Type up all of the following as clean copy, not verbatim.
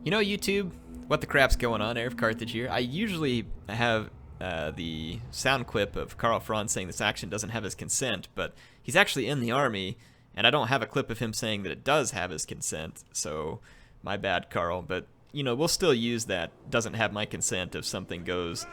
You know, YouTube, what the crap's going on? HeirofCarthage here. I usually have the sound clip of Karl Franz saying this action doesn't have his consent, but he's actually in the army, and I don't have a clip of him saying that it does have his consent, so my bad, Karl. But, you know, we'll still use that doesn't have my consent if something goes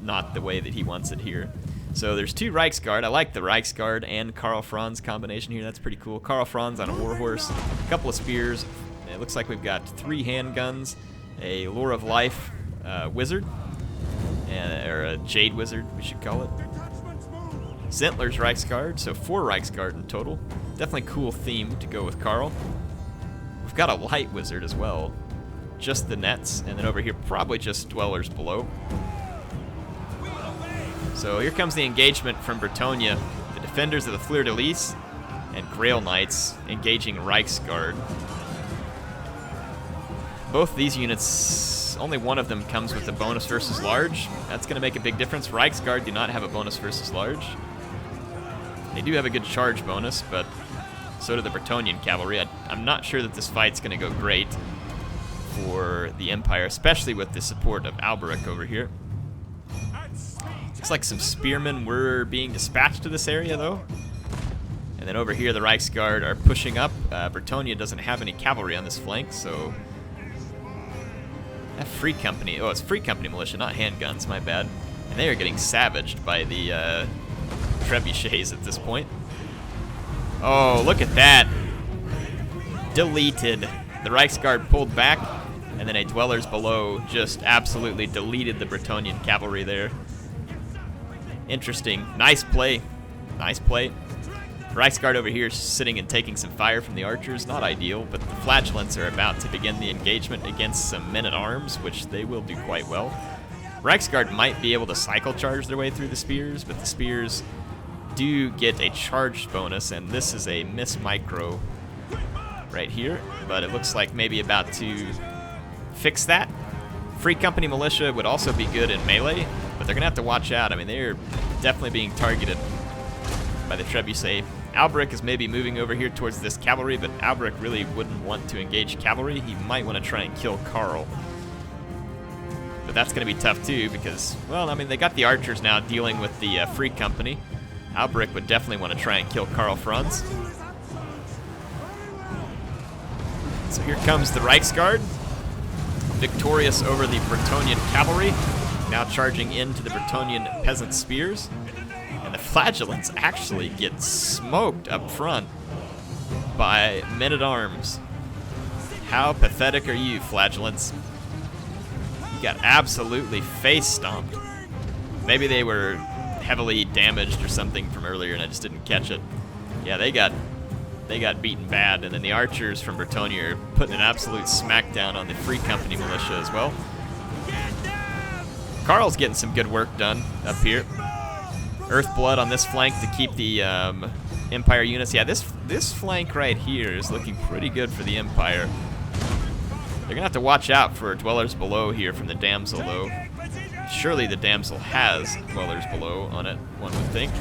not the way that he wants it here. So there's two Reichsguard. I like the Reichsguard and Karl Franz combination here. That's pretty cool. Karl Franz on a warhorse, a couple of spears. It looks like we've got 3 handguns, a Lure of Life wizard, or a Jade wizard, we should call it. Zentler's Reichsguard, so 4 Reichsguard in total. Definitely cool theme to go with Karl. We've got a light wizard as well, just the nets, and then over here probably just dwellers below. So here comes the engagement from Bretonnia. The defenders of the Fleur de Lis and Grail Knights engaging Reichsguard. Both these units, only one of them comes with a bonus versus large. That's going to make a big difference. Reichsguard do not have a bonus versus large. They do have a good charge bonus, but so do the Bretonnian cavalry. I'm not sure that this fight's going to go great for the Empire, especially with the support of Alberic over here. Looks like some spearmen were being dispatched to this area, though. And then over here, the Reichsguard are pushing up. Bretonnia doesn't have any cavalry on this flank, so... That Free Company, oh, it's Free Company militia, not handguns, my bad. And they are getting savaged by the trebuchets at this point. Oh, look at that. Deleted. The Reichsguard pulled back, and then a Dwellers below just absolutely deleted the Bretonnian cavalry there. Interesting. Nice play. Nice play. Reichsguard over here is sitting and taking some fire from the archers. Not ideal, but the Flagellants are about to begin the engagement against some men-at-arms, which they will do quite well. Reichsguard might be able to cycle charge their way through the spears, but the spears do get a charge bonus, and this is a miss micro right here, but it looks like maybe about to fix that. Free Company militia would also be good in melee, but they're going to have to watch out. I mean, they're definitely being targeted by the trebuchet. Alberic is maybe moving over here towards this cavalry, but Alberic really wouldn't want to engage cavalry. He might want to try and kill Karl. But that's going to be tough too because, well, I mean, they got the archers now dealing with the Free Company. Alberic would definitely want to try and kill Karl Franz. So here comes the Reichsguard, victorious over the Bretonnian cavalry, now charging into the Bretonnian peasant spears. And the Flagellants actually get smoked up front by men-at-arms. How pathetic are you, Flagellants? You got absolutely face-stomped. Maybe they were heavily damaged or something from earlier and I just didn't catch it. Yeah, they got beaten bad, and then the archers from Bretonnia are putting an absolute smackdown on the Free Company militia as well. Karl's getting some good work done up here. Earthblood on this flank to keep the Empire units. Yeah, this flank right here is looking pretty good for the Empire. They're gonna have to watch out for Dwellers below here from the Damsel, though. Surely the Damsel has Dwellers below on it, one would think.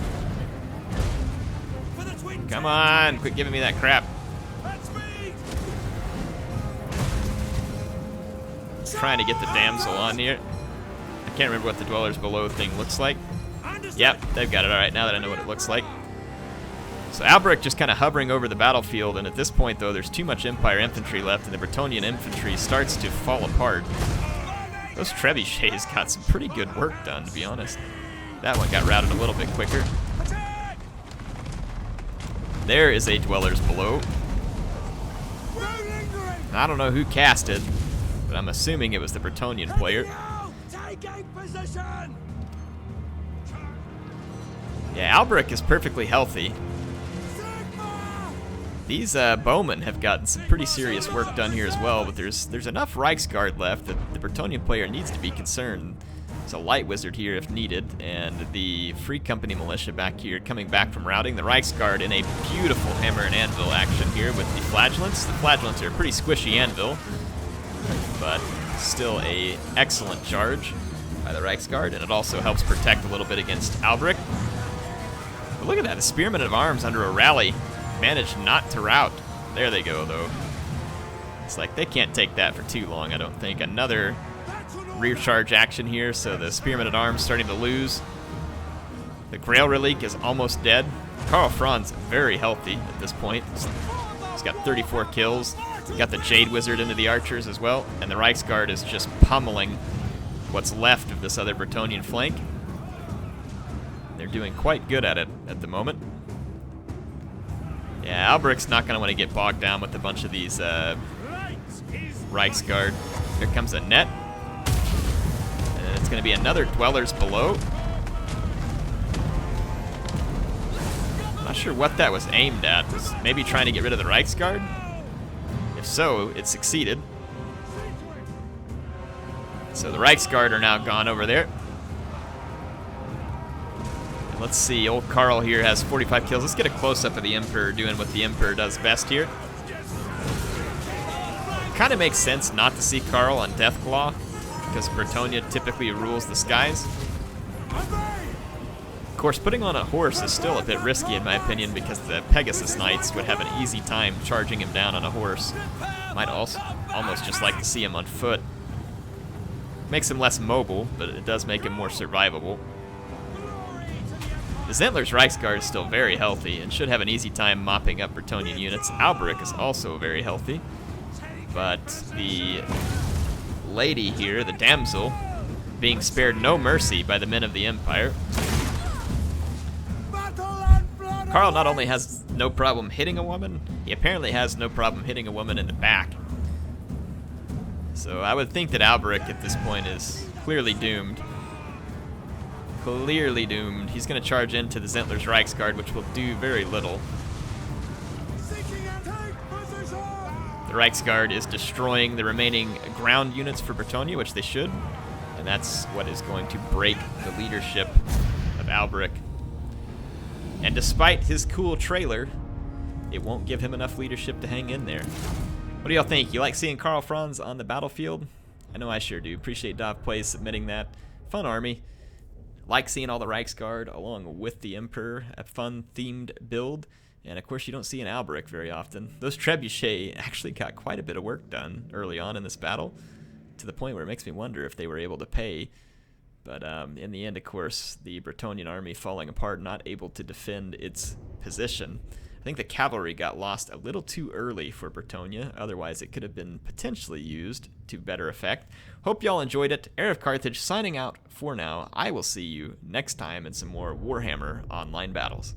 Come on, quit giving me that crap. Trying to get the Damsel on here. I can't remember what the Dwellers below thing looks like. Yep, they've got it. All right, now that I know what it looks like. So Alberic just kind of hovering over the battlefield, and at this point, though, there's too much Empire infantry left, and the Bretonnian infantry starts to fall apart. Those trebuchets got some pretty good work done, to be honest. That one got routed a little bit quicker. There is a Dwellers below. I don't know who cast it, but I'm assuming it was the Bretonnian player. Yeah, Alberic is perfectly healthy. These bowmen have gotten some pretty serious work done here as well, but there's enough Reichsguard left that the Bretonnian player needs to be concerned. There's a light wizard here if needed, and the Free Company militia back here coming back from routing. The Reichsguard in a beautiful hammer and anvil action here with the Flagellants. The Flagellants are a pretty squishy anvil, but still a excellent charge by the Reichsguard, and it also helps protect a little bit against Alberic. But look at that, the Spearmen of Arms under a rally managed not to rout. There they go, though. It's like they can't take that for too long, I don't think. Another rear charge action here, so the Spearman at Arms starting to lose. The Grail Relique is almost dead. Karl Franz very healthy at this point. He's got 34 kills. Got the Jade Wizard into the archers as well, and the Reichsguard is just pummeling what's left of this other Bretonnian flank. They're doing quite good at it at the moment. Yeah, Alberic's not going to want to get bogged down with a bunch of these Reichsguard. Here comes a net. And it's going to be another Dwellers below. Not sure what that was aimed at. Was maybe trying to get rid of the Reichsguard? If so, it succeeded. So the Reichsguard are now gone over there. And let's see, old Karl here has 45 kills. Let's get a close-up of the Emperor doing what the Emperor does best here. Kind of makes sense not to see Karl on Deathclaw, because Bretonnia typically rules the skies. Of course, putting on a horse is still a bit risky in my opinion, because the Pegasus Knights would have an easy time charging him down on a horse. Might also almost just like to see him on foot. Makes him less mobile, but it does make him more survivable. The Zentler's Reichsguard is still very healthy and should have an easy time mopping up Bretonnian units. Alberic is also very healthy, but the lady here, the damsel, being spared no mercy by the men of the Empire. Karl not only has no problem hitting a woman, he apparently has no problem hitting a woman in the back. So I would think that Alberic at this point is clearly doomed. Clearly doomed. He's going to charge into the Zentler's Reichsguard, which will do very little. The Reichsguard is destroying the remaining ground units for Bretonnia, which they should. And that's what is going to break the leadership of Alberic. And despite his cool trailer, it won't give him enough leadership to hang in there. What do y'all think? You like seeing Karl Franz on the battlefield? I know I sure do. Appreciate Dov Plays submitting that. Fun army. Like seeing all the Reichsguard along with the Emperor. A fun themed build. And of course you don't see an Alberic very often. Those Trebuchet actually got quite a bit of work done early on in this battle, to the point where it makes me wonder if they were able to pay. But in the end, of course, the Bretonnian army falling apart, not able to defend its position. I think the cavalry got lost a little too early for Bretonnia. Otherwise, it could have been potentially used to better effect. Hope y'all enjoyed it. HeirofCarthage signing out for now. I will see you next time in some more Warhammer Online Battles.